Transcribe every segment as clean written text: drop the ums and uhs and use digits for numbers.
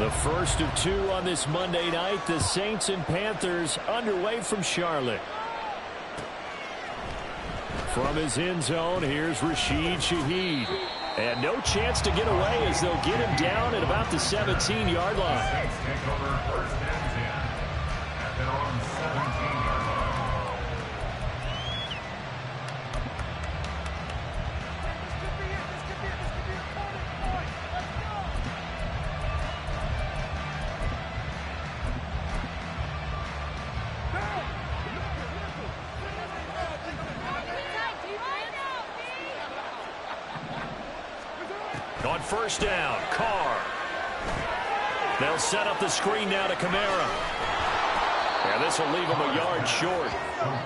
The first of two on this Monday night, the Saints and Panthers underway from Charlotte. From his end zone, here's Rashid Shaheed. And no chance to get away as they'll get him down at about the 17-yard line. On first down, Carr. They'll set up the screen now to Kamara. And this will leave him a yard short.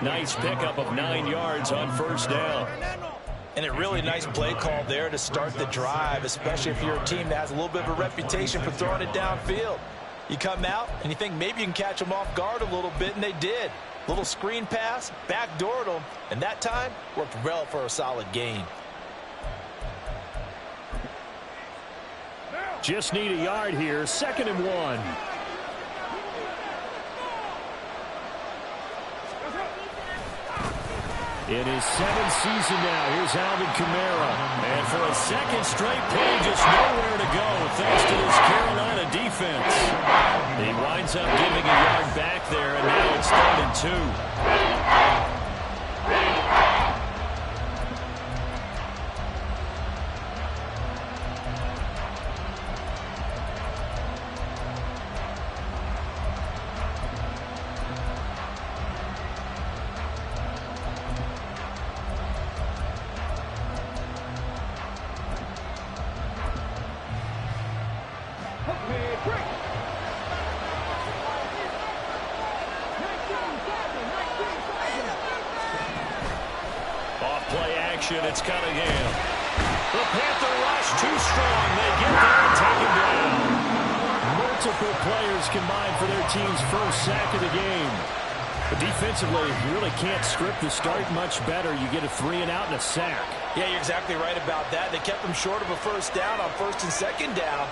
Nice pickup of 9 yards on first down. And a really nice play call there to start the drive, especially if you're a team that has a little bit of a reputation for throwing it downfield. You come out and you think maybe you can catch them off guard a little bit, and they did. Little screen pass, backdoored them, and that time worked well for a solid gain. Just need a yard here. 2nd and 1. In his 7th season now, here's Alvin Kamara. And for a second straight play, just nowhere to go thanks to this Carolina defense. He winds up giving a yard back there, and now it's 3rd and 2. It's Cunningham. The Panther rush too strong. They get there and take him down. Multiple players combined for their team's first sack of the game. But defensively, you really can't script the start much better. You get a 3 and out and a sack. Yeah, you're exactly right about that. They kept them short of a first down on 1st and 2nd down.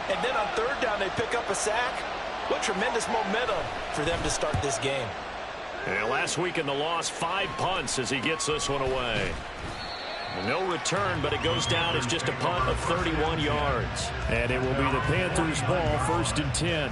And then on 3rd down, they pick up a sack. What tremendous momentum for them to start this game. And last week in the loss, 5 punts as he gets this one away. No return, but it goes down as just a punt of 31 yards. And it will be the Panthers' ball, 1st and 10.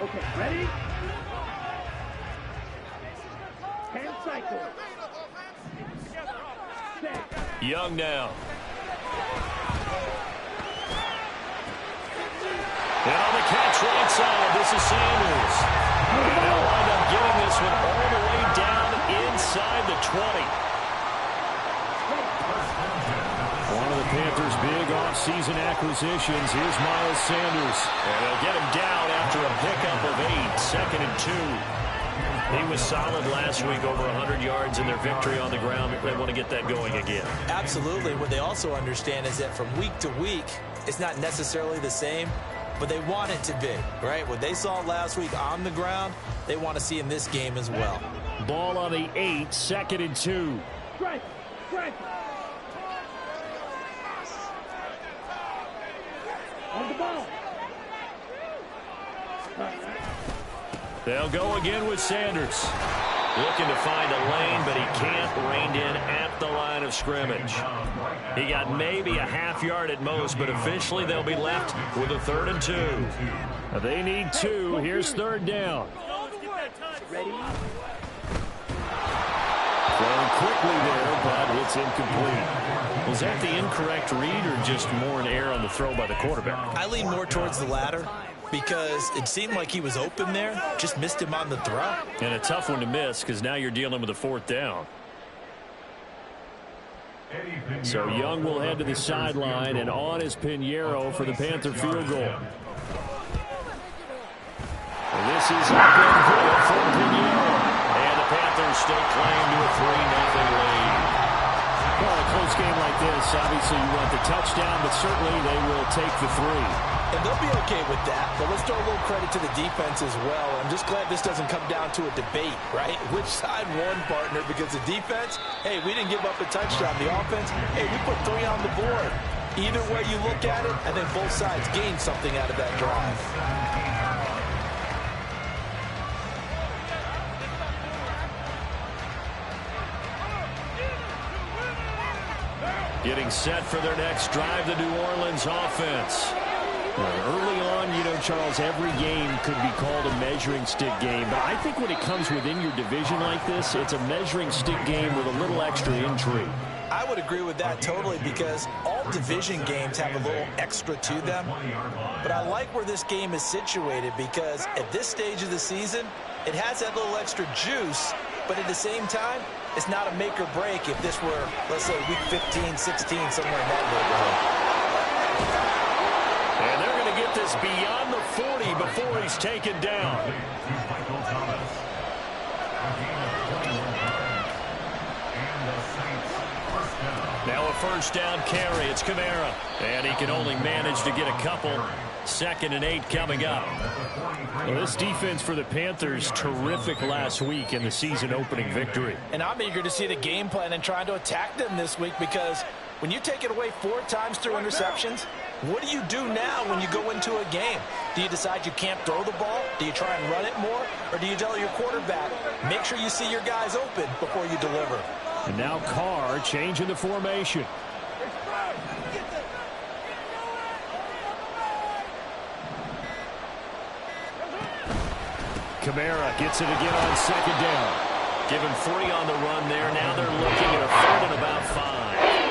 Okay, ready? 10 cycles. Young now. And on the catch right side, this is Sanders. And they'll wind up getting this one all the way down inside the 20. One of the Panthers' big offseason acquisitions. Here's Miles Sanders. And they'll get him down after a pickup of 8, 2nd and 2. He was solid last week, over 100 yards in their victory on the ground. They want to get that going again. Absolutely. What they also understand is that from week to week, it's not necessarily the same, but they want it to be, right? What they saw last week on the ground, they want to see in this game as well. Ball on the 8, 2nd and 2. Strike! Strike! On the ball! They'll go again with Sanders. Looking to find a lane, but he can't. Reined in at the line of scrimmage. He got maybe a half yard at most, but officially they'll be left with a 3rd and 2. They need 2. Here's 3rd down. Ready? Throwing quickly there, but it's incomplete. Was that the incorrect read or just more an error on the throw by the quarterback? I lean more towards the latter because it seemed like he was open there, just missed him on the throw. And a tough one to miss because now you're dealing with a 4th down. So Young will head to the sideline, and on is Pinheiro for the Panther field goal. And this is up and good for Pinheiro. And the Panthers stake claim to a 3-0 lead. Well, a close game like this, obviously you want the touchdown, but certainly they will take the 3. And they'll be okay with that, but let's throw a little credit to the defense as well. I'm just glad this doesn't come down to a debate, right? Which side won, partner? Because the defense, hey, we didn't give up a touchdown. The offense, hey, we put 3 on the board. Either way you look at it, I think both sides gained something out of that drive. Getting set for their next drive, the New Orleans offense. Early on, you know, Charles, every game could be called a measuring stick game. But I think when it comes within your division like this, it's a measuring stick game with a little extra intrigue. I would agree with that totally because all division games have a little extra to them. But I like where this game is situated because at this stage of the season, it has that little extra juice. But at the same time, it's not a make or break if this were, let's say, week 15, 16, somewhere in that neighborhood. And they're going to get this beyond the 40 before he's taken down. Now a 1st down carry. It's Kamara. And he can only manage to get a couple. 2nd and 8 coming up. Well, this defense for the Panthers, terrific last week in the season opening victory. And I'm eager to see the game plan and trying to attack them this week because when you take it away 4 times through interceptions, what do you do now when you go into a game? Do you decide you can't throw the ball? Do you try and run it more? Or do you tell your quarterback, make sure you see your guys open before you deliver? And now Carr changing the formation. Kamara gets it again on 2nd down. Given 3 on the run there. Now they're looking at a 3rd and about 5.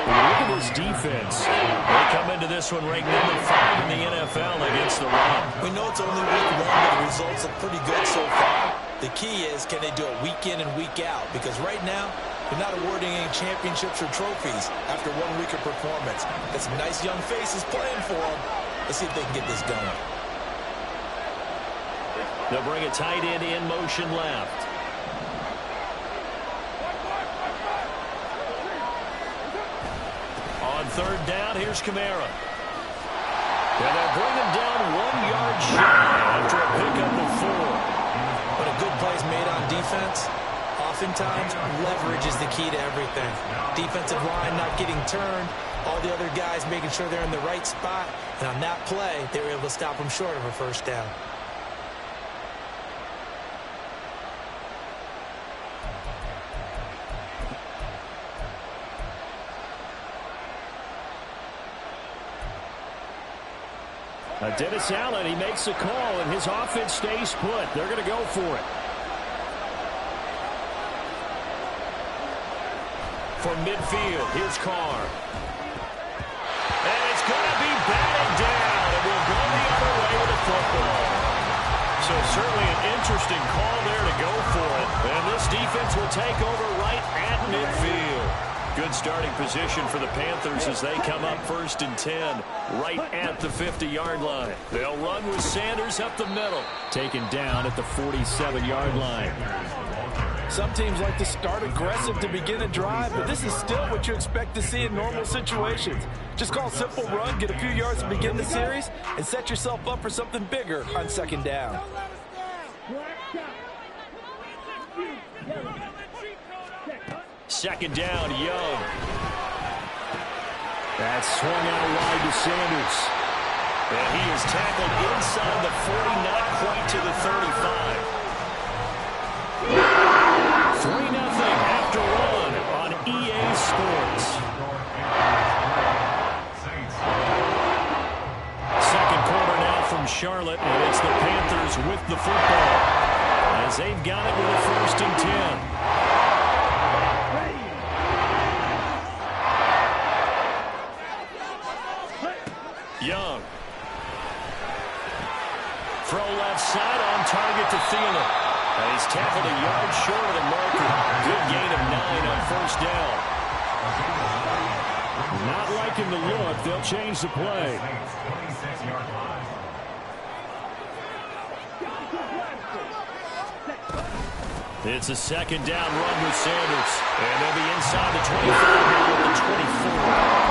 Look at this defense. They come into this one ranked number 5 in the NFL against the run. We know it's only week 1, but the results look pretty good so far. The key is, can they do it week in and week out? Because right now, they're not awarding any championships or trophies after 1 week of performance. Got some nice young faces playing for them. Let's see if they can get this going. They'll bring a tight end in motion left. On 3rd down, here's Kamara. And they'll bring him down 1 yard shy after a pickup of 4. When a good play is made on defense, oftentimes leverage is the key to everything. Defensive line not getting turned, all the other guys making sure they're in the right spot. And on that play, they were able to stop them short of a 1st down. Dennis Allen, he makes a call, and his offense stays put. They're going to go for it. From midfield, here's Carr. And it's going to be batted down, and we'll go the other way with the football. So certainly an interesting call there to go for it. And this defense will take over right at midfield. Good starting position for the Panthers as they come up 1st and 10, right at the 50-yard line. They'll run with Sanders up the middle, taken down at the 47-yard line. Some teams like to start aggressive to begin a drive, but this is still what you expect to see in normal situations. Just call a simple run, get a few yards to begin the series, and set yourself up for something bigger on 2nd down. Second down, Young. That's swung out wide to Sanders. And he is tackled inside the 40, not quite to the 35. It's the Panthers with the football as they've got it with a 1st and 10. Young. Throw left side on target to Thielen. And he's tackled a yard short of the marker. Good gain of 9 on 1st down. Not liking the look. They'll change the play. It's a 2nd down run with Sanders. And they'll be inside the 25 here with the 24.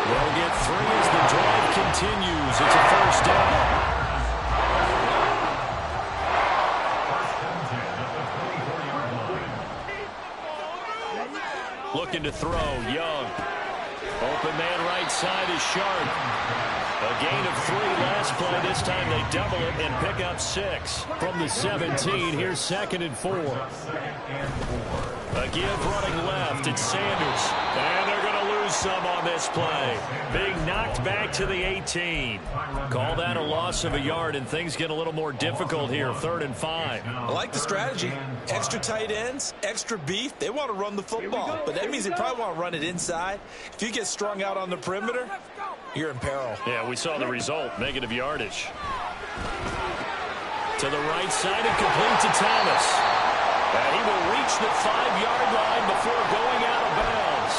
They'll get 3 as the drive continues. It's a 1st down. Looking to throw, Young. Open man right side is Sharp. A gain of 3 last play. This time they double it and pick up 6. From the 17, here's 2nd and 4. A give running left. It's Sanders. And they're going to lose some on this play. Being knocked back to the 18. Call that a loss of a yard, and things get a little more difficult here. 3rd and 5. I like the strategy. Extra tight ends, extra beef. They want to run the football, but that means they probably want to run it inside. If you get strung out on the perimeter, you're in peril. Yeah, we saw the result. Negative yardage. To the right side and complete to Thomas. And he will reach the 5-yard line before going out of bounds.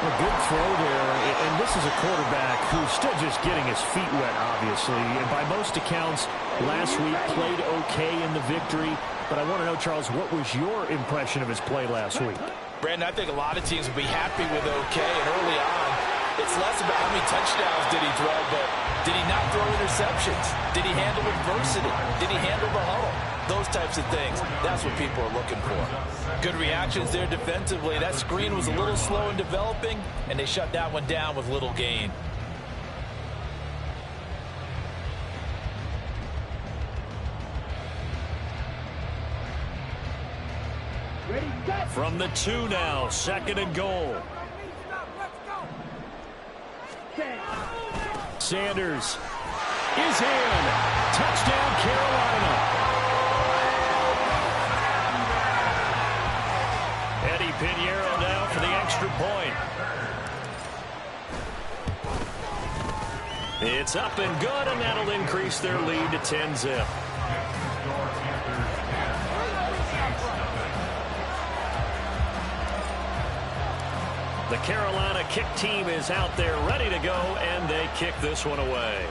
A good throw there, and this is a quarterback who's still just getting his feet wet, obviously. And by most accounts, last week played okay in the victory. But I want to know, Charles, what was your impression of his play last week? Brandon, I think a lot of teams will be happy with okay, and early on, it's less about how many touchdowns did he throw, but did he not throw interceptions? Did he handle adversity? Did he handle the huddle? Those types of things. That's what people are looking for. Good reactions there defensively. That screen was a little slow in developing, and they shut that one down with little gain. From the 2 now, 2nd and goal. Sanders is in. Touchdown, Carolina. Eddie Pinheiro now for the extra point. It's up and good, and that'll increase their lead to 10-zip. The Carolina kick team is out there ready to go, and they kick this one away.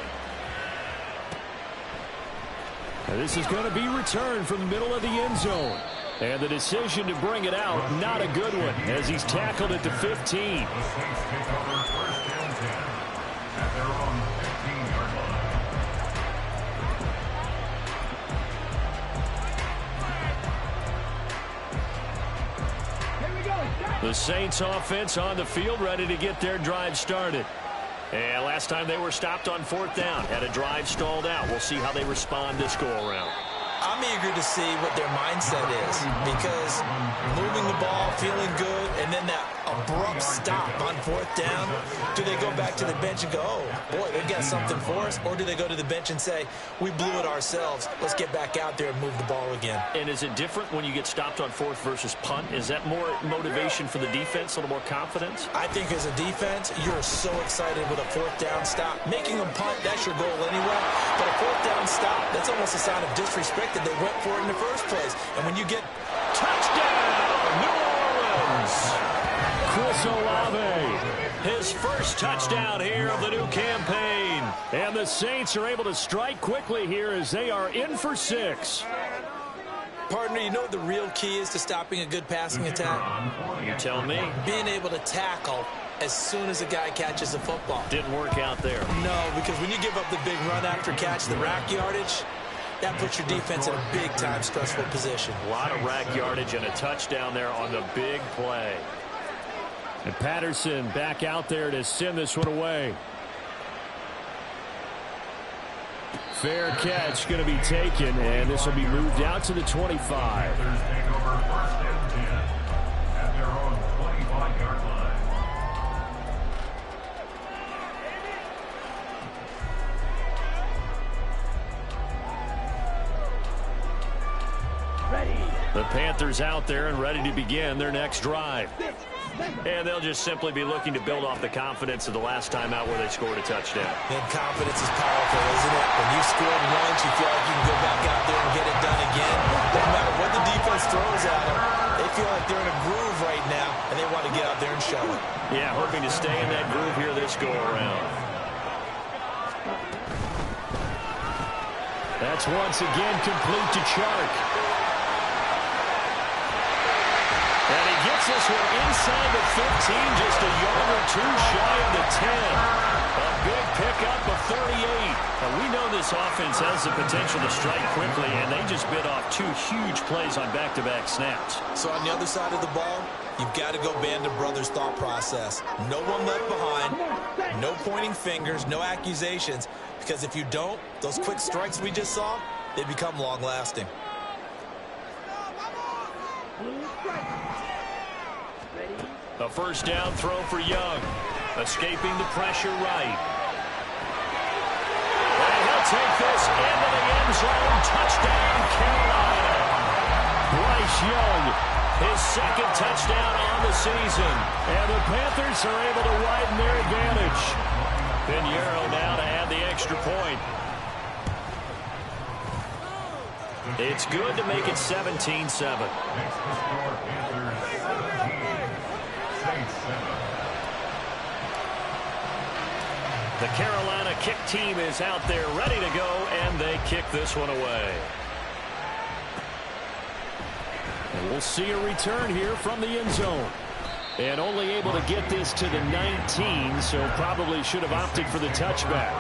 And this is going to be returned from the middle of the end zone. And the decision to bring it out, not a good one, as he's tackled at the 15. The Saints offense on the field, ready to get their drive started. And last time they were stopped on 4th down, had a drive stalled out. We'll see how they respond this go-around. I'm eager to see what their mindset is, because moving the ball, feeling good, and then that abrupt stop on 4th down, do they go back to the bench and go, oh, boy, they've got something for us, or do they go to the bench and say, we blew it ourselves, let's get back out there and move the ball again? And is it different when you get stopped on 4th versus punt? Is that more motivation for the defense, a little more confidence? I think as a defense, you're so excited with a 4th down stop. Making them punt, that's your goal anyway, but a 4th down stop, that's almost a sign of disrespect that they went for it in the first place. And when you get touchdown, New Orleans, Chris Olave, his first touchdown here of the new campaign. And the Saints are able to strike quickly here as they are in for 6. Partner, you know what the real key is to stopping a good passing attack? You tell me. Being able to tackle as soon as a guy catches the football. Didn't work out there. No, because when you give up the big run after catch, the rack yardage, that puts your defense in a big-time stressful position. A lot of rack yardage and a touchdown there on the big play. And Patterson back out there to send this one away. Fair catch going to be taken, and this will be moved out to the 25. The Panthers out there and ready to begin their next drive. And they'll just simply be looking to build off the confidence of the last time out where they scored a touchdown. And confidence is powerful, isn't it? When you've scored once, you feel like you can go back out there and get it done again. No matter what the defense throws at them, they feel like they're in a groove right now, and they want to get out there and show it. Yeah, hoping to stay in that groove here this go-around. That's once again complete to Chark. And he gets this one inside the 15, just a yard or two shy of the 10. A big pickup of 38. And we know this offense has the potential to strike quickly, and they just bit off two huge plays on back-to-back snaps. So on the other side of the ball, you've got to go Band of Brothers thought process. No one left behind, no pointing fingers, no accusations, because if you don't, those quick strikes we just saw, they become long-lasting. A first down throw for Young. Escaping the pressure right. And he'll take this into the end zone. Touchdown, Carolina. Bryce Young, his second touchdown on the season. And the Panthers are able to widen their advantage. Pinheiro now to add the extra point. It's good to make it 17-7. The Carolina kick team is out there ready to go, and they kick this one away. And we'll see a return here from the end zone. And only able to get this to the 19, so probably should have opted for the touchback.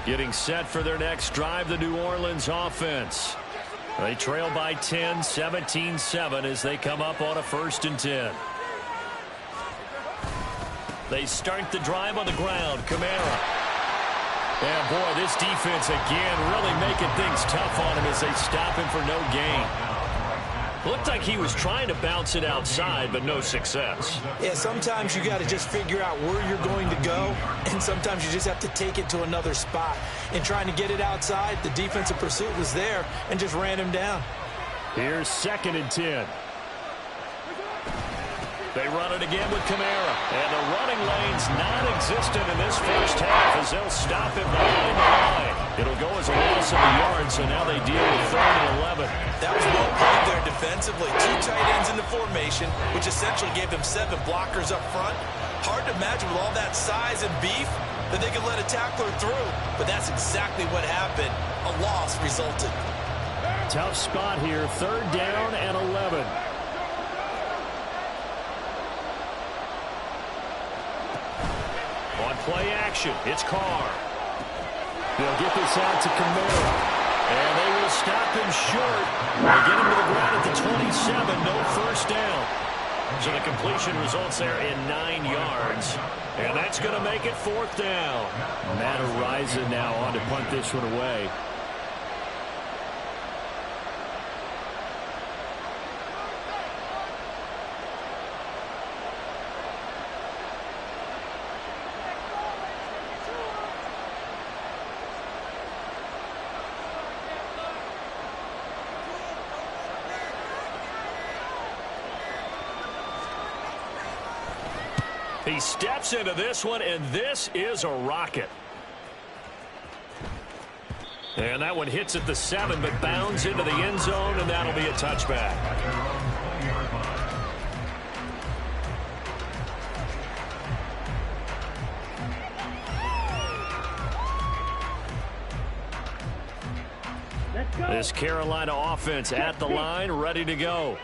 Getting set for their next drive, the New Orleans offense. They trail by 10, 17-7 as they come up on a 1st and 10. They start the drive on the ground. Kamara. And boy, this defense again really making things tough on him as they stop him for no gain. Looked like he was trying to bounce it outside, but no success. Yeah, sometimes you got to just figure out where you're going to go, and sometimes you just have to take it to another spot. In trying to get it outside, the defensive pursuit was there and just ran him down. Here's 2nd and 10. They run it again with Kamara. And the running lane's non-existent in this first half as they'll stop him behind the line. It'll go as a loss of a yard, so now they deal with 3rd and 11. That was well played there defensively. 2 tight ends in the formation, which essentially gave them 7 blockers up front. Hard to imagine with all that size and beef that they could let a tackler through. But that's exactly what happened. A loss resulted. Tough spot here. 3rd down and 11. On play action, it's Carr. They'll get this out to Kamara. And they will stop him short. They get him to the ground at the 27. No first down. So the completion results there in 9 yards. And that's going to make it 4th down. Matt Araiza now on to punt this one away. He steps into this one, and this is a rocket. And that one hits at the 7, but bounds into the end zone, and that'll be a touchback. This Carolina offense at the line, ready to go.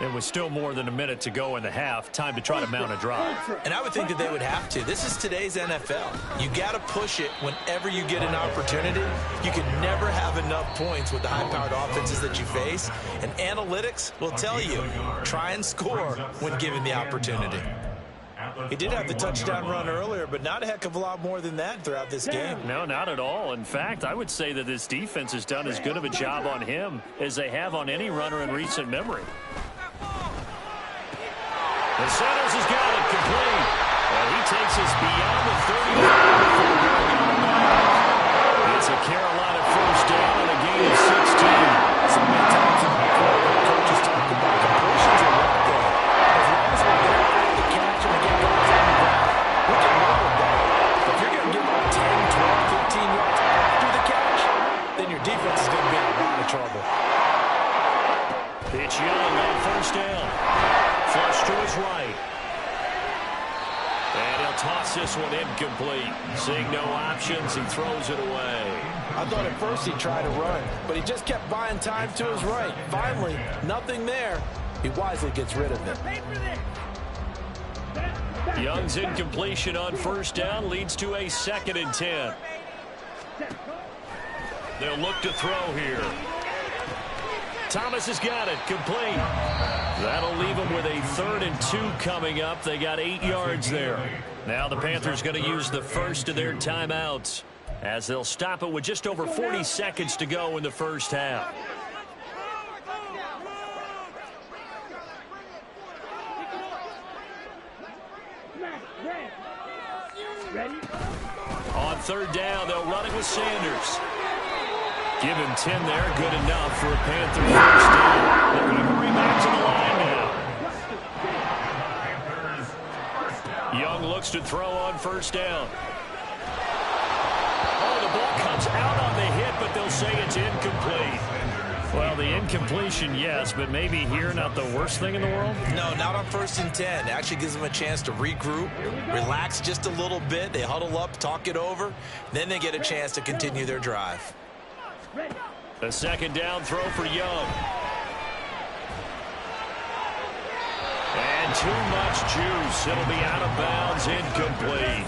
And with still more than a minute to go in the half, time to try to mount a drive. And I would think that they would have to. This is today's NFL. You got to push it whenever you get an opportunity. You can never have enough points with the high-powered offenses that you face. And analytics will tell you, try and score when given the opportunity. He did have the touchdown run earlier, but not a heck of a lot more than that throughout this game. No, not at all. In fact, I would say that this defense has done as good of a job on him as they have on any runner in recent memory. The Sanders has got it complete. And he takes us beyond the 35. It's a Carolina first down and a gain of 16. So many times in the coaches talk about completions are right there. As long as we're there after the catch and we get guys on the ground, we can live with that. But if you're going to give up 10, 12, 15 yards after the catch, then your defense is going to be in a lot of trouble. It's Young on first down. Flush to his right. And he'll toss this one incomplete. Seeing no options, he throws it away. I thought at first he tried to run, but he just kept buying time to his right. Finally, nothing there. He wisely gets rid of it. Young's incompletion on first down leads to a 2nd and 10. They'll look to throw here. Thomas has got it, complete. That'll leave them with a 3rd and 2 coming up. They got 8 yards there. Now the Panthers going to use the first of their timeouts as they'll stop it with just over 40 seconds to go in the first half. On 3rd down, they'll run it with Sanders. Give him 10 there, good enough for a Panther first down. They're going to hurry back to the line now. Young looks to throw on first down. Oh, the ball comes out on the hit, but they'll say it's incomplete. Well, the incompletion, yes, but maybe here not the worst thing in the world? No, not on 1st and 10. It actually gives them a chance to regroup, relax just a little bit. They huddle up, talk it over. Then they get a chance to continue their drive. The 2nd down throw for Young. And too much juice. It'll be out of bounds, incomplete.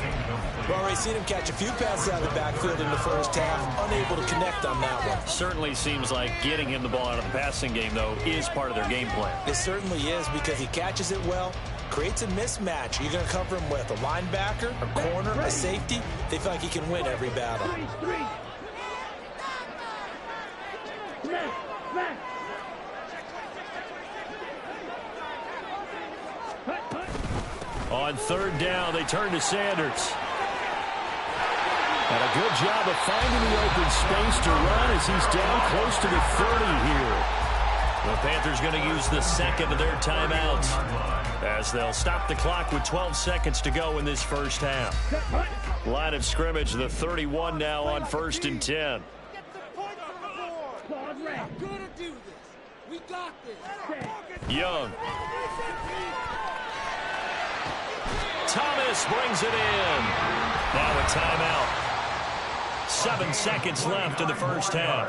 We've already seen him catch a few passes out of the backfield in the first half, unable to connect on that one. Certainly seems like getting him the ball out of the passing game, though, is part of their game plan. It certainly is because he catches it well, creates a mismatch. You're going to cover him with a linebacker, a corner, a safety. They feel like he can win every battle. On 3rd down, they turn to Sanders. And a good job of finding the open space to run as he's down close to the 30 here. The Panthers going to use the 2nd of their timeouts as they'll stop the clock with 12 seconds to go in this first half. Line of scrimmage, the 31 now on 1st and 10. Young. Thomas brings it in. Now a timeout. 7 seconds left in the first half.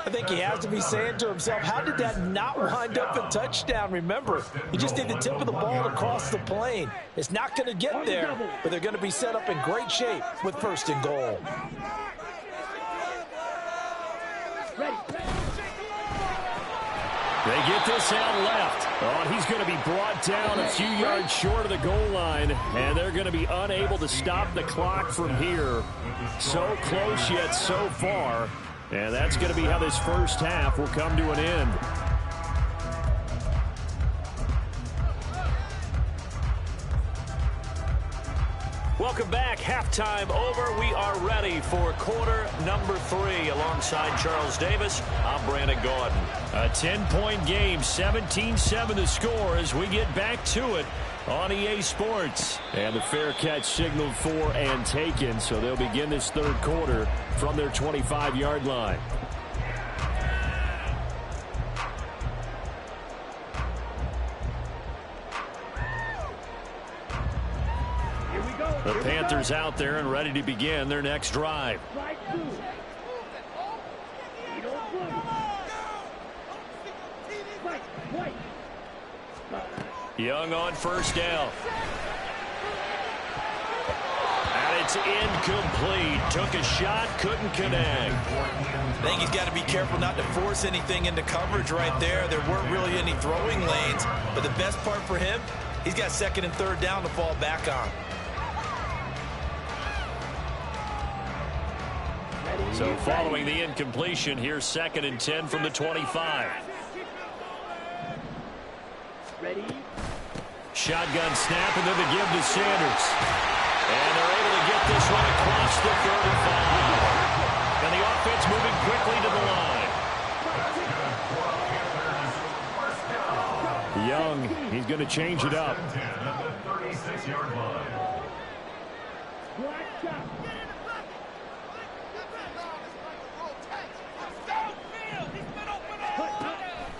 I think he has to be saying to himself, how did that not wind up a touchdown? Remember, you just need the tip of the ball across the plane. It's not going to get there, but they're going to be set up in great shape with 1st and goal. They get this out left. Oh, he's going to be brought down a few yards short of the goal line, and they're going to be unable to stop the clock from here. So close yet so far, and that's going to be how this first half will come to an end. Welcome back. Halftime over. We are ready for quarter number 3. Alongside Charles Davis, I'm Brandon Gaudin. A 10-point game, 17-7 the score as we get back to it on EA Sports. And the fair catch signaled for and taken, so they'll begin this 3rd quarter from their 25-yard line. The Panthers out there and ready to begin their next drive. Young on first down. And it's incomplete. Took a shot, couldn't connect. I think he's got to be careful not to force anything into coverage right there. There weren't really any throwing lanes, but the best part for him, He's got second and third down to fall back on. So following the incompletion, here's second and 10 from the 25. Ready? Shotgun snap, and then the give to Sanders. And they're able to get this one across the 35. And the offense moving quickly to the line. Young, he's going to change it up.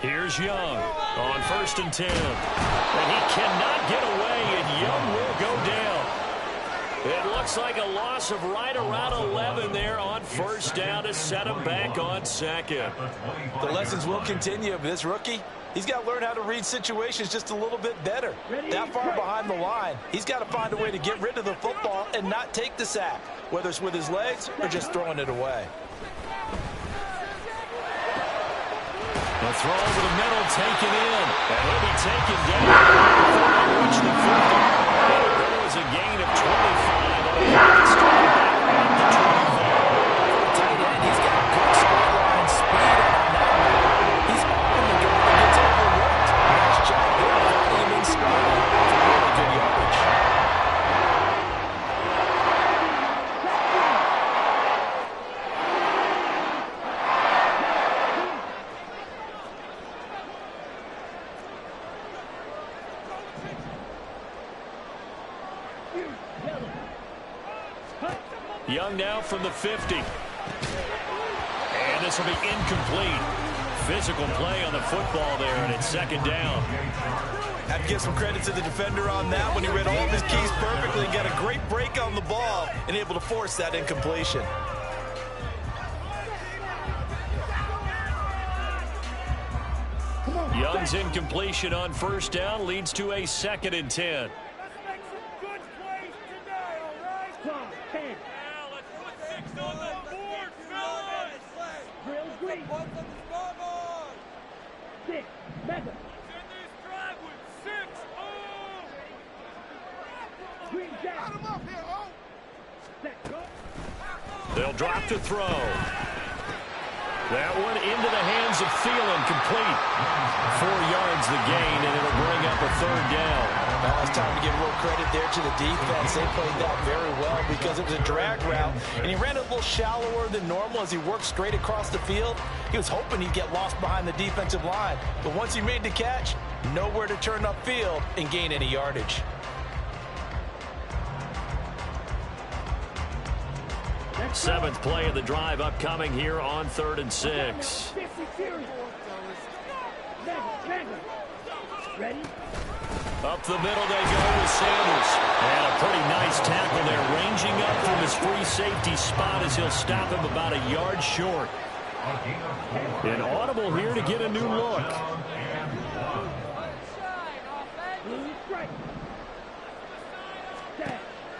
Here's Young on 1st and 10. And he cannot get away, and Young will go down. It looks like a loss of right around 11 there on 1st down to set him back on 2nd. The lessons will continue, but this rookie, he's got to learn how to read situations just a little bit better. That far behind the line, he's got to find a way to get rid of the football and not take the sack, whether it's with his legs or just throwing it away. The throw over the middle, taken in, and he'll be taken down before they reach the 50. There was a gain of 25 on the straight back at the 25. Tight end, he's got good straight line speed on that one. He's often the guy that gets overlooked. Nice job there, finding him in stride for really good yardage. Young now from the 50. And this will be incomplete. Physical play on the football there, and it's 2nd down. Have to give some credit to the defender on that when he read all of his keys perfectly and got a great break on the ball and able to force that incompletion. Young's incompletion on 1st down leads to a 2nd and 10. They'll drop to throw. That one into the hands of Thielen, complete. 4 yards the gain, and it'll bring up a 3rd down. Now it's time to give a little credit there to the defense. They played that very well because it was a drag route, and he ran a little shallower than normal as he worked straight across the field. He was hoping he'd get lost behind the defensive line, but once he made the catch, nowhere to turn upfield and gain any yardage. Seventh play of the drive upcoming here on 3rd and 6. Ready? Up the middle they go with Sanders. And a pretty nice tackle there, ranging up from his free safety spot as he'll stop him about a yard short. An audible here to get a new look.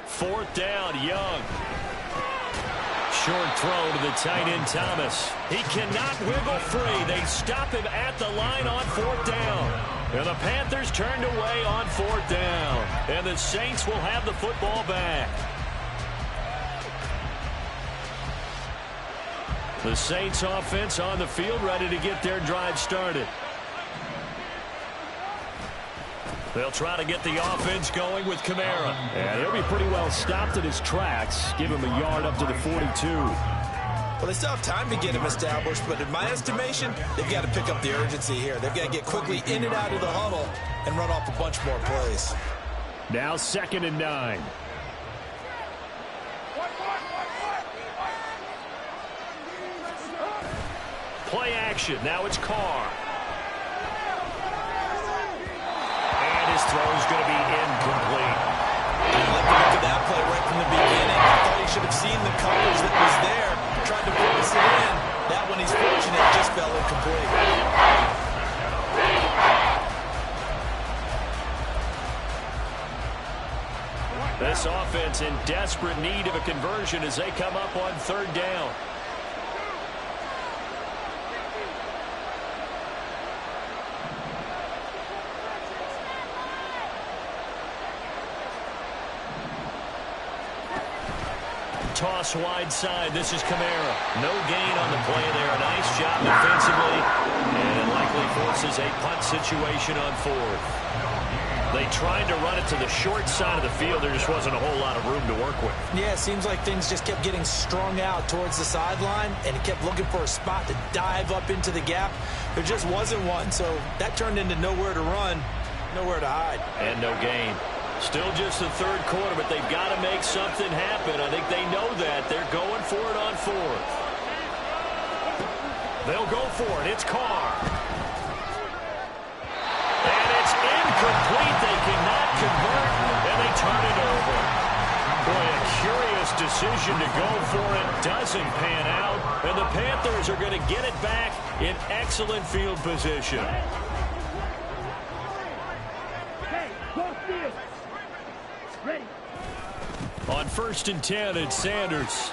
4th down, Young. Short throw to the tight end, Thomas. He cannot wiggle free. They stop him at the line on 4th down. And the Panthers turned away on 4th down. And the Saints will have the football back. The Saints offense on the field, ready to get their drive started. They'll try to get the offense going with Kamara. And he'll be pretty well stopped in his tracks. Give him a yard up to the 42. Well, they still have time to get him established, but in my estimation, they've got to pick up the urgency here. They've got to get quickly in and out of the huddle and run off a bunch more plays. Now 2nd and 9. Play action. Now it's Carr. His throw is going to be incomplete. I like the look at that play right from the beginning. I thought he should have seen the coverage that was there, tried to force it in. That one, he's fortunate, just fell incomplete. This offense in desperate need of a conversion as they come up on 3rd down. toss wide side. This is Kamara. No gain on the play there. A nice job defensively. And it likely forces a punt situation on fourth. They tried to run it to the short side of the field. There just wasn't a whole lot of room to work with. Yeah, it seems like things just kept getting strung out towards the sideline, and he kept looking for a spot to dive up into the gap. There just wasn't one, so that turned into nowhere to run, nowhere to hide. And no gain. Still just the third quarter, but they've got to make something happen. I think they know that. They're going for it on fourth. They'll go for it. It's Carr. And it's incomplete. They cannot convert, and they turn it over. Boy, a curious decision to go for it. Doesn't pan out, and the Panthers are going to get it back in excellent field position. Ready. On 1st and 10, it's Sanders.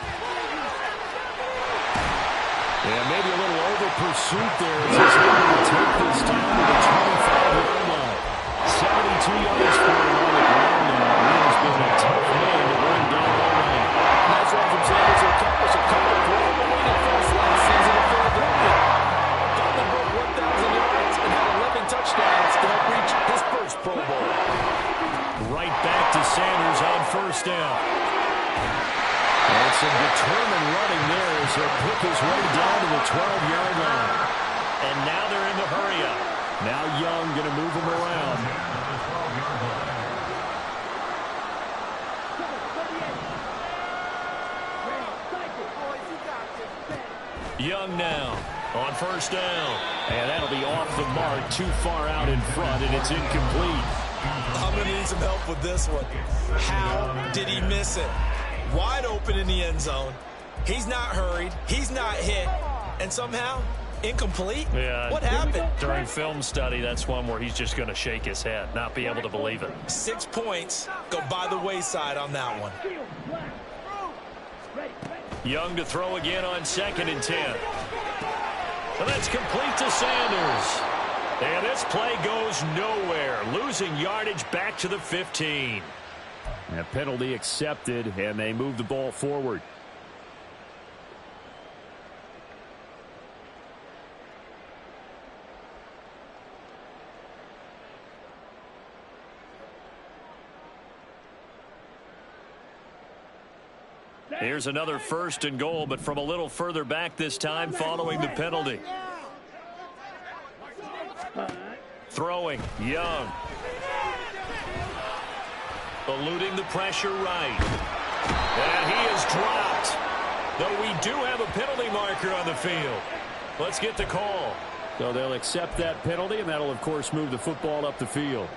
Yeah, maybe a little over-pursuit there as he's able to take this down to the 25-yard line. 72 yards for him on the ground now. It has been a tough man to bring down all night. Nice run from Sanders to accomplish a couple of winning first last season in Philadelphia. Dalton broke 1,000 yards and had 11 touchdowns to help reach his first Pro Bowl. Right back to Sanders on 1st down. And some determined running there as he'll pick his way down to the 12-yard line. And now they're in the hurry-up. Now Young going to move him around. Young now on 1st down. And that'll be off the mark, too far out in front, and it's incomplete. I'm going to need some help with this one. How did he miss it? Wide open in the end zone. He's not hurried. He's not hit. And somehow, incomplete? Yeah. What happened? During film study, that's one where he's just going to shake his head, not be able to believe it. 6 points go by the wayside on that one. Young to throw again on 2nd and 10. And that's complete to Sanders. And this play goes nowhere. Losing yardage back to the 15. A penalty accepted, and they move the ball forward. Here's another 1st and goal, but from a little further back this time following the penalty. Throwing, Young. Eluding the pressure right. And he is dropped. Though we do have a penalty marker on the field. Let's get the call. So they'll accept that penalty, and that'll, of course, move the football up the field.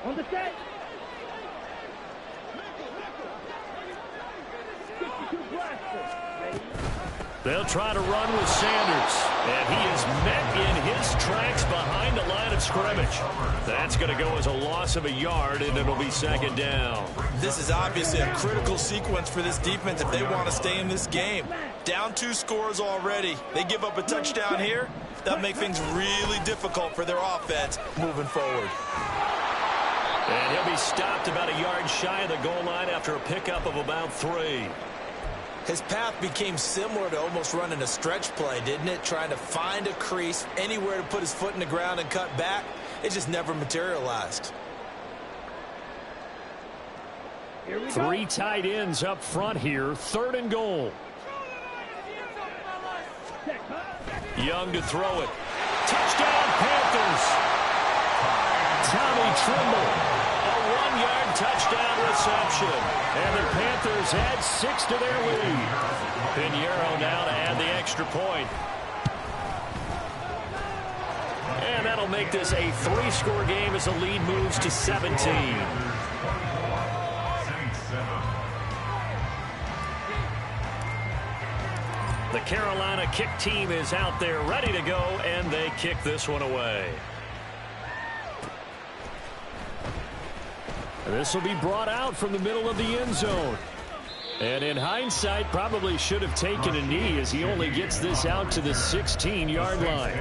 On the set. 62 blaster. Ready. They'll try to run with Sanders. And he is met in his tracks behind the line of scrimmage. That's going to go as a loss of a yard, and it'll be 2nd down. This is obviously a critical sequence for this defense if they want to stay in this game. Down 2 scores already. They give up a touchdown here. That'll make things really difficult for their offense moving forward. And he'll be stopped about a yard shy of the goal line after a pickup of about 3. His path became similar to almost running a stretch play, didn't it? Trying to find a crease, anywhere to put his foot in the ground and cut back. It just never materialized. 3 tight ends up front here. 3rd and goal. Young to throw it. Touchdown, Panthers. Tommy Tremble, a 1-yard touchdown reception. And the Panthers add 6 to their lead. Pinheiro now to add the extra point. And that'll make this a 3-score game as the lead moves to 17. The Carolina kick team is out there ready to go, and they kick this one away. This will be brought out from the middle of the end zone. And in hindsight, probably should have taken a knee as he only gets this out to the 16-yard line.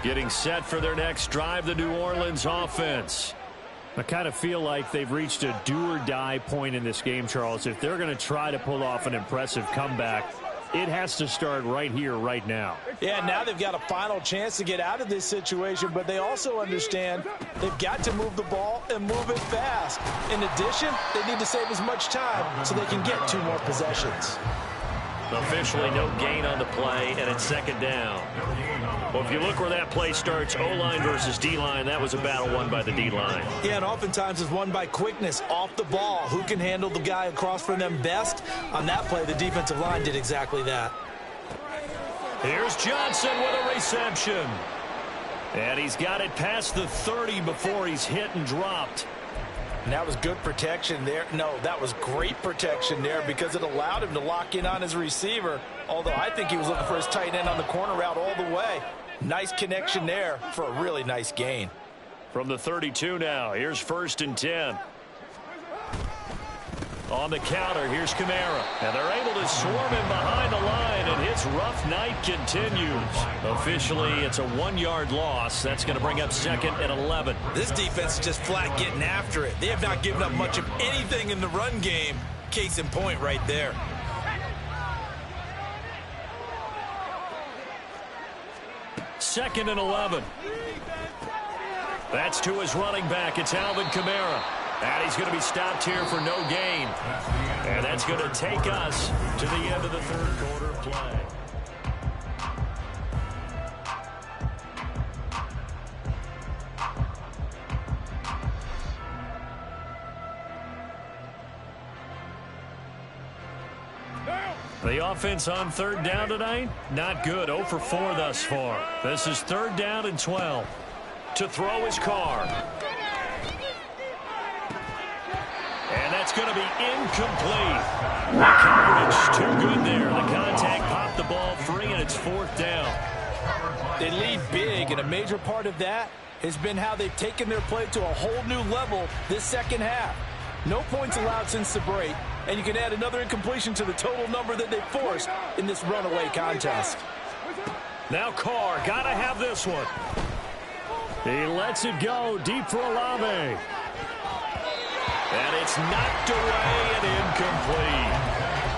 Getting set for their next drive, the New Orleans offense. I kind of feel like they've reached a do-or-die point in this game, Charles. If they're going to try to pull off an impressive comeback, it has to start right here, right now. Yeah, now they've got a final chance to get out of this situation, but they also understand they've got to move the ball and move it fast. In addition, they need to save as much time so they can get 2 more possessions. Officially no gain on the play, and it's second down. Well, if you look where that play starts, O-line versus D-line, that was a battle won by the D-line. Yeah, and oftentimes it's won by quickness off the ball. Who can handle the guy across from them best? On that play, the defensive line did exactly that. Here's Johnson with a reception. And he's got it past the 30 before he's hit and dropped. And that was good protection there. No, that was great protection there because it allowed him to lock in on his receiver. Although I think he was looking for his tight end on the corner route all the way. Nice connection there for a really nice gain. From the 32 now, here's 1st and 10. On the counter, here's Kamara. And they're able to swarm him behind the line, and his rough night continues. Officially, it's a 1-yard loss. That's going to bring up 2nd and 11. This defense is just flat getting after it. They have not given up much of anything in the run game. Case in point right there. Second and 11. That's to his running back. It's Alvin Kamara. And he's going to be stopped here for no gain. And that's going to take us to the end of the 3rd quarter play. The offense on 3rd down tonight, not good. 0 for 4 thus far. This is 3rd down and 12. To throw his Carr. And that's going to be incomplete. The coverage too good there. The contact popped the ball free, and it's 4th down. They lead big, and a major part of that has been how they've taken their play to a whole new level this second half. No points allowed since the break, and you can add another incompletion to the total number that they forced in this runaway contest. Now Carr, got to have this one. He lets it go deep for Olave. And it's knocked away and incomplete.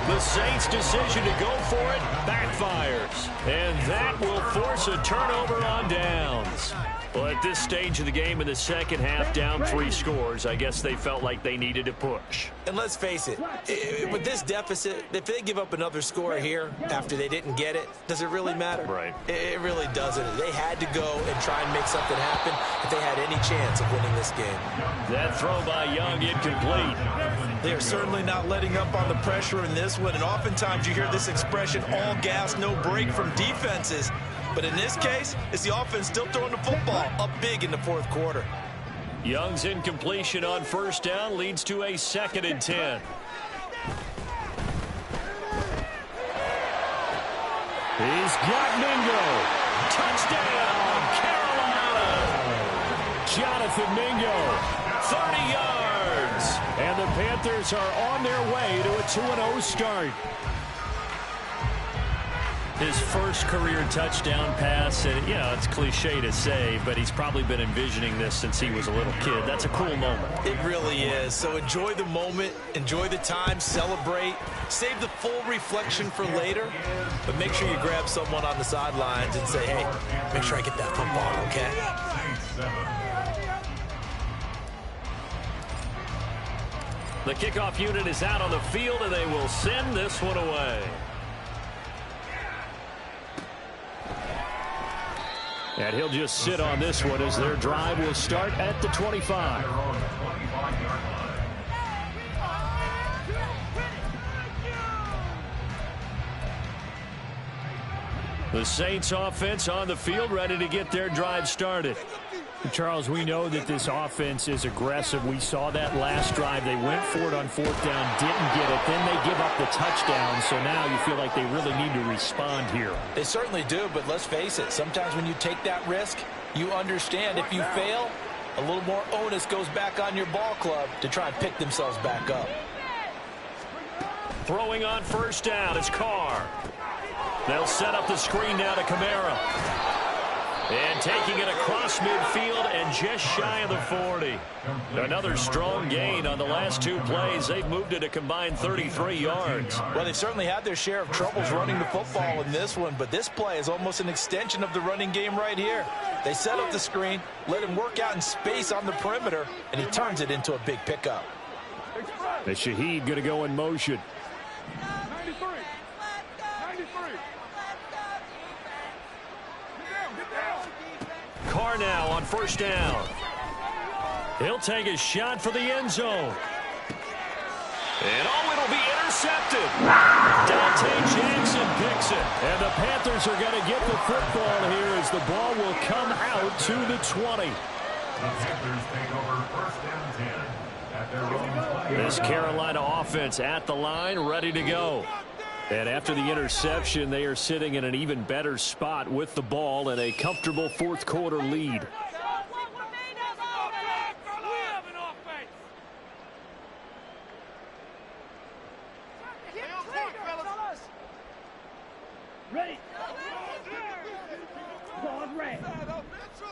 The Saints' decision to go for it backfires. And that will force a turnover on downs. Well, at this stage of the game in the second half, down 3 scores, I guess they felt like they needed to push. And let's face it, with this deficit, if they give up another score here after they didn't get it, does it really matter? Right. It really doesn't. They had to go and try and make something happen if they had any chance of winning this game. That throw by Young incomplete. They are certainly not letting up on the pressure in this one, and oftentimes you hear this expression, all gas, no break from defenses. But in this case, it's the offense still throwing the football up big in the 4th quarter. Young's incompletion on 1st down leads to a 2nd and 10. He's got Mingo. Touchdown, Carolina. Jonathan Mingo, 30 yards. And the Panthers are on their way to a 2-0 start. His first career touchdown pass, and it's cliche to say, but he's probably been envisioning this since he was a little kid. That's a cool moment. It really is. So enjoy the moment, enjoy the time, celebrate, save the full reflection for later, but make sure you grab someone on the sidelines and say, hey, make sure I get that football, okay? The kickoff unit is out on the field, and they will send this one away. And he'll just sit on this one as their drive will start at the 25. The Saints offense on the field ready to get their drive started. Charles, we know that this offense is aggressive. We saw that last drive. They went for it on 4th down, didn't get it. Then they give up the touchdown. So now you feel like they really need to respond here. They certainly do, but let's face it. Sometimes when you take that risk, you understand if you fail, a little more onus goes back on your ball club to try and pick themselves back up. Throwing on 1st down is Carr. They'll set up the screen now to Kamara. And taking it across midfield and just shy of the 40. Another strong gain on the last two plays. They've moved it a combined 33 yards. Well, they've certainly had their share of troubles running the football in this one, but this play is almost an extension of the running game right here. They set up the screen, let him work out in space on the perimeter, and he turns it into a big pickup. And Shaheed going to go in motion. 93. 93. Get down. Carr now on first down. He'll take a shot for the end zone. And it'll be intercepted. Dante Jackson picks it. And the Panthers are going to get the football here as the ball will come out to the 20. This Carolina offense at the line, ready to go. And after the interception, they are sitting in an even better spot with the ball and a comfortable fourth quarter lead. Ready. Ball red.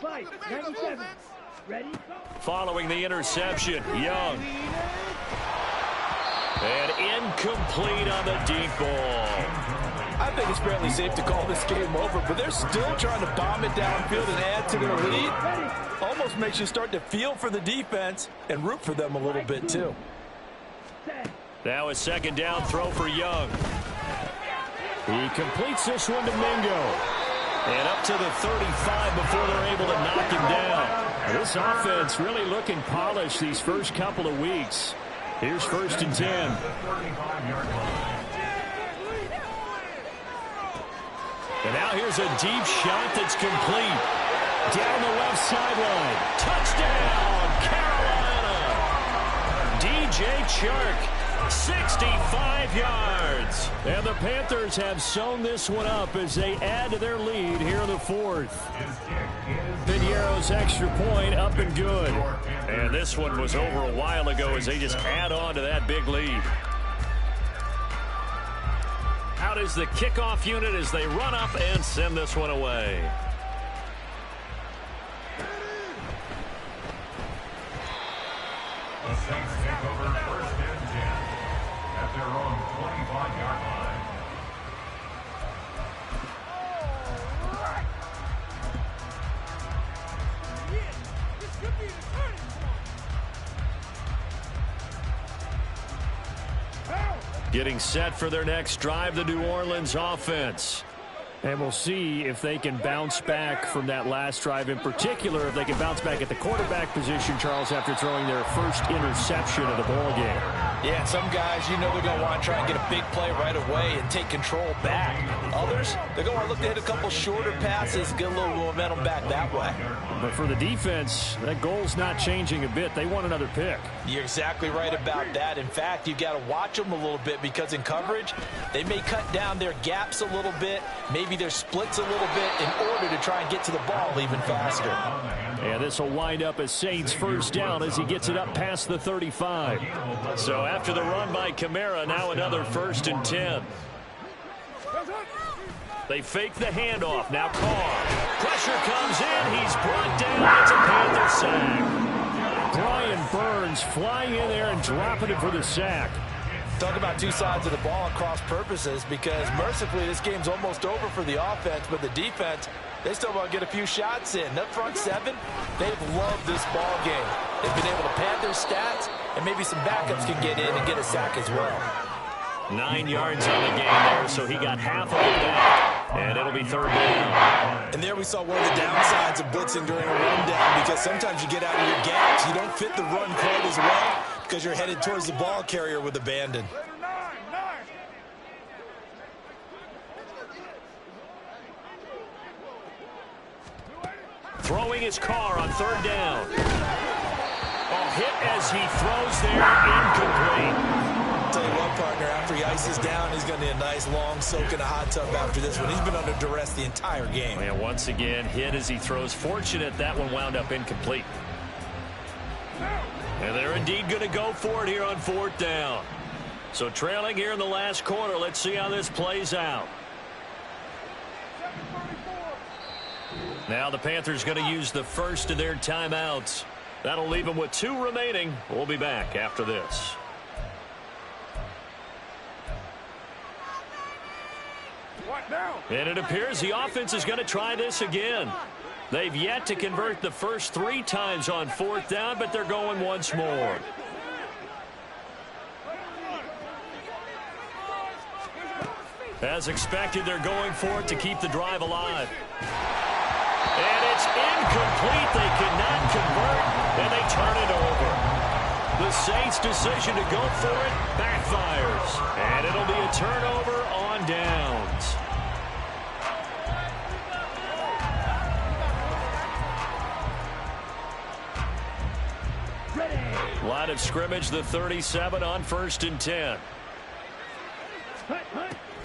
Fight. 97. Ready. Following the interception, Young. And incomplete on the deep ball. I think it's fairly safe to call this game over, but they're still trying to bomb it downfield and add to their lead. Almost makes you start to feel for the defense and root for them a little bit, too. Now a second down throw for Young. He completes this one to Mingo. And up to the 35 before they're able to knock him down. This offense really looking polished these first couple of weeks. Here's first and 10. And now here's a deep shot that's complete. Down the left sideline. Touchdown, Carolina. DJ Chark. 65 yards. And the Panthers have sewn this one up as they add to their lead here in the fourth. Piñeiro's extra point up and good. And this one was over a while ago as they just add on to that big lead. Out is the kickoff unit as they run up and send this one away. The Saints take over first and 10 at their own 25-yard line. This could be the turning point. Getting set for their next drive, the New Orleans offense. And we'll see if they can bounce back from that last drive, in particular, if they can bounce back at the quarterback position, Charles, after throwing their first interception of the ballgame. Yeah, some guys, you know they're going to want to try and get a big play right away and take control back. Others, they're going to look to hit a couple shorter passes, get a little momentum back that way. But for the defense, that goal's not changing a bit. They want another pick. You're exactly right about that. In fact, you've got to watch them a little bit because in coverage, they may cut down their gaps a little bit, maybe their splits a little bit in order to try and get to the ball even faster. And this will wind up as Saints first down as he gets it up past the 35. So after the run by Kamara, now another first and 10. They fake the handoff. Now Carr. Pressure comes in. He's brought down. It's a Panther sack. Brian Burns flying in there and dropping it for the sack. Talk about two sides of the ball and cross purposes, because mercifully this game's almost over for the offense, but the defense, they still want to get a few shots in. That front seven, they've loved this ball game. They've been able to pad their stats, and maybe some backups can get in and get a sack as well. 9 yards on the game there, so he got half of it back, and it'll be third down. And there we saw one of the downsides of blitzing during a rundown, because sometimes you get out of your gaps. You don't fit the run quite as well because you're headed towards the ball carrier with abandon. Throwing his car on third down. A hit as he throws there, incomplete. Tell you what, partner, after he ices down, he's going to need a nice long soak in a hot tub after this one. He's been under duress the entire game. And once again, hit as he throws. Fortunate that one wound up incomplete. And they're indeed going to go for it here on fourth down. So trailing here in the last quarter, let's see how this plays out. Now the Panthers going to use the first of their timeouts. That'll leave them with 2 remaining. We'll be back after this. And it appears the offense is going to try this again. They've yet to convert the first 3 times on 4th down, but they're going once more. As expected, they're going for it to keep the drive alive. And it's incomplete. They cannot convert, and they turn it over. The Saints' decision to go for it backfires. And it'll be a turnover on downs. Line of scrimmage, the 37 on 1st and 10.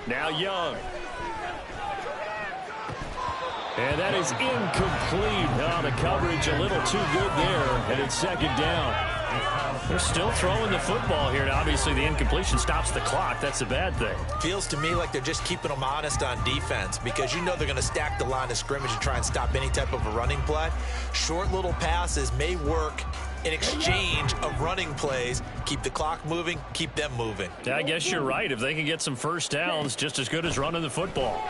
Now Young. And that is incomplete. Oh, the coverage a little too good there, and it's 2nd down. They're still throwing the football here, and obviously the incompletion stops the clock. That's a bad thing. Feels to me like they're just keeping them honest on defense because you know they're going to stack the line of scrimmage and try and stop any type of a running play. Short little passes may work in exchange of running plays. Keep the clock moving, keep them moving. Yeah, I guess you're right. If they can get some first downs, just as good as running the football.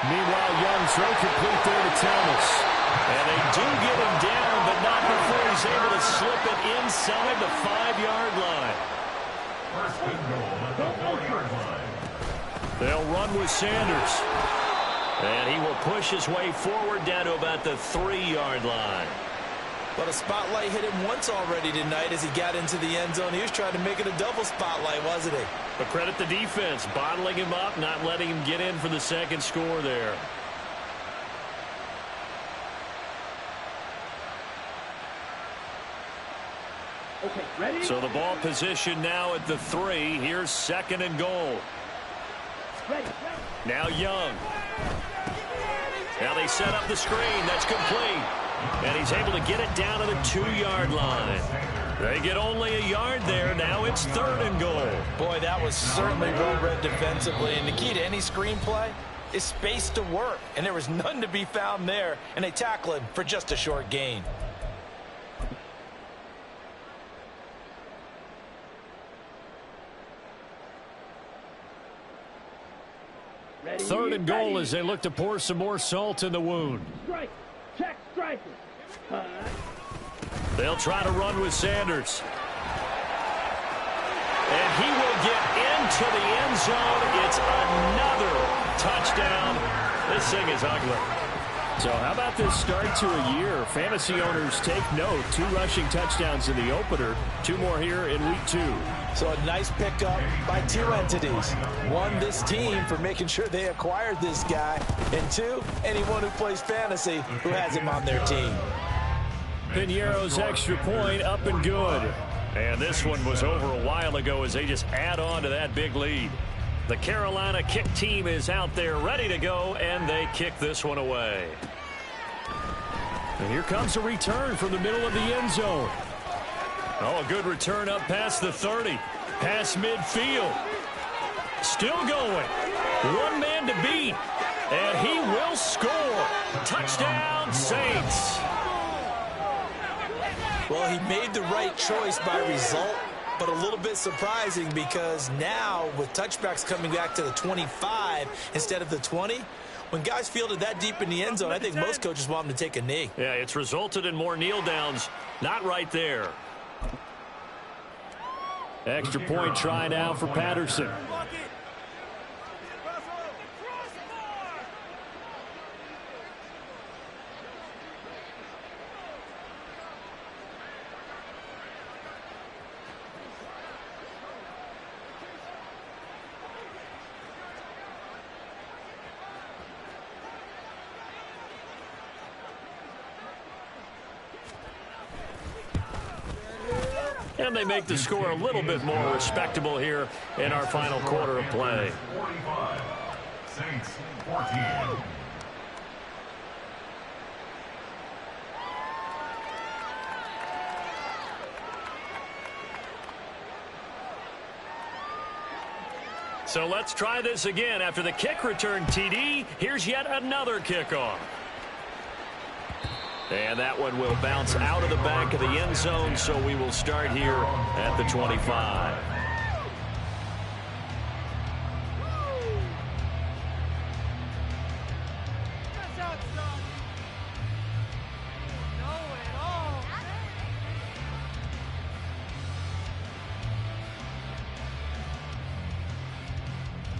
Meanwhile, Young throw complete there to Thomas. And they do get him down, but not before he's able to slip it inside the 5-yard line. First and goal at the 4-yard line. They'll run with Sanders. And he will push his way forward down to about the 3-yard line. But a spotlight hit him once already tonight as he got into the end zone. He was trying to make it a double spotlight, wasn't he? But credit the defense, bottling him up, not letting him get in for the second score there. Okay, ready? So the ball position now at the 3. Here's 2nd and goal. Ready. Now Young. Now they set up the screen. That's complete. And he's able to get it down to the 2-yard line. They get only a yard there. Now it's 3rd and goal. Boy, that was certainly well-read defensively. And the key to any screenplay is space to work. And there was none to be found there. And they tackle him for just a short gain. Ready. 3rd and goal as they look to pour some more salt in the wound. Strike. Check striker. They'll try to run with Sanders. And he will get into the end zone. It's another touchdown. This thing is ugly. So how about this start to a year? Fantasy owners take note. 2 rushing touchdowns in the opener. 2 more here in week 2. So a nice pickup by 2 entities. 1, this team for making sure they acquired this guy. And 2, anyone who plays fantasy who has him on their team. Piñeiro's extra point up and good. And this one was over a while ago as they just add on to that big lead. The Carolina kick team is out there ready to go, and they kick this one away. And here comes a return from the middle of the end zone. Oh, a good return up past the 30. Past midfield. Still going. 1 man to beat. And he will score. Touchdown, Saints. Well, he made the right choice by result, but a little bit surprising because now with touchbacks coming back to the 25 instead of the 20, when guys fielded that deep in the end zone, I think most coaches want them to take a knee. Yeah, it's resulted in more kneel downs. Not right there. Extra point try now for Patterson. And they make the score a little bit more respectable here in our final quarter of play. 45. Saints 14. So let's try this again. After the kick return TD, here's yet another kickoff. And that one will bounce out of the back of the end zone, so we will start here at the 25.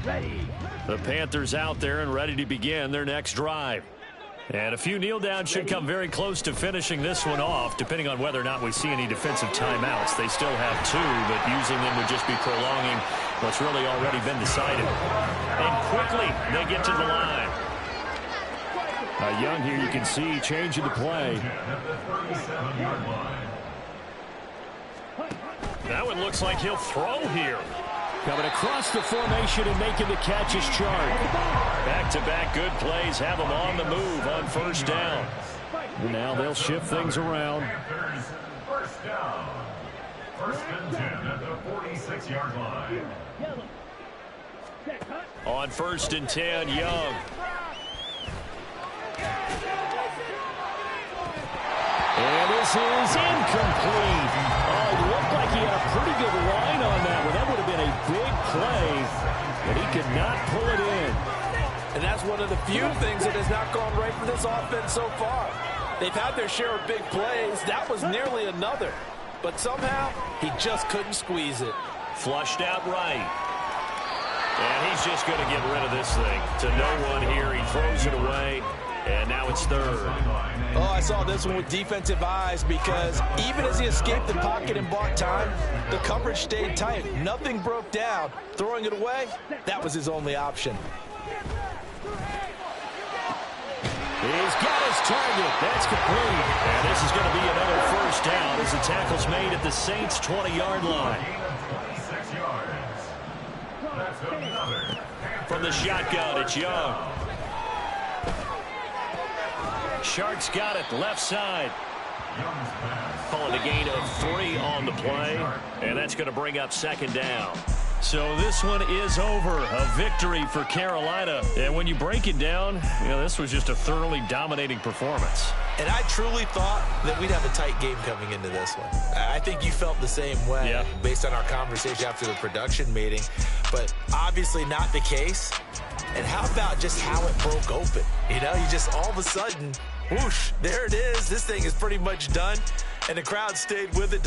Ready. The Panthers out there and ready to begin their next drive. And a few kneel downs should come very close to finishing this one off, depending on whether or not we see any defensive timeouts. They still have 2, but using them would just be prolonging what's really already been decided. And quickly, they get to the line. Young here, you can see, changing the play. That one looks like he'll throw here. Coming across the formation and making the catch is Chark. Back-to-back good plays have them on the move on first down. Now they'll shift things around. First down. First and 10 at the 46-yard line. On first and 10, Young. And this is incomplete. Oh, it looked like he had a pretty good line on that one. That would have been a big play, but he could not pull it in. And that's one of the few things that has not gone right for this offense so far. They've had their share of big plays. That was nearly another. But somehow, he just couldn't squeeze it. Flushed out right. And he's just going to get rid of this thing. To no one here. He throws it away. And now it's third. Oh, I saw this one with defensive eyes because even as he escaped the pocket and bought time, the coverage stayed tight. Nothing broke down. Throwing it away, that was his only option. He's got his target. That's complete. And this is going to be another first down as the tackle's made at the Saints' 20-yard line. 26 yards. That's another. From the shotgun, it's Young. Shark's got it left side. Calling a gain of 3 on the play, and that's going to bring up second down. So this one is over. A victory for Carolina. And when you break it down, this was just a thoroughly dominating performance. And I truly thought that we'd have a tight game coming into this one. I think you felt the same way based on our conversation after the production meeting, but obviously not the case. And how about just how it broke open? You just all of a sudden, whoosh, there it is. This thing is pretty much done, and the crowd stayed with it.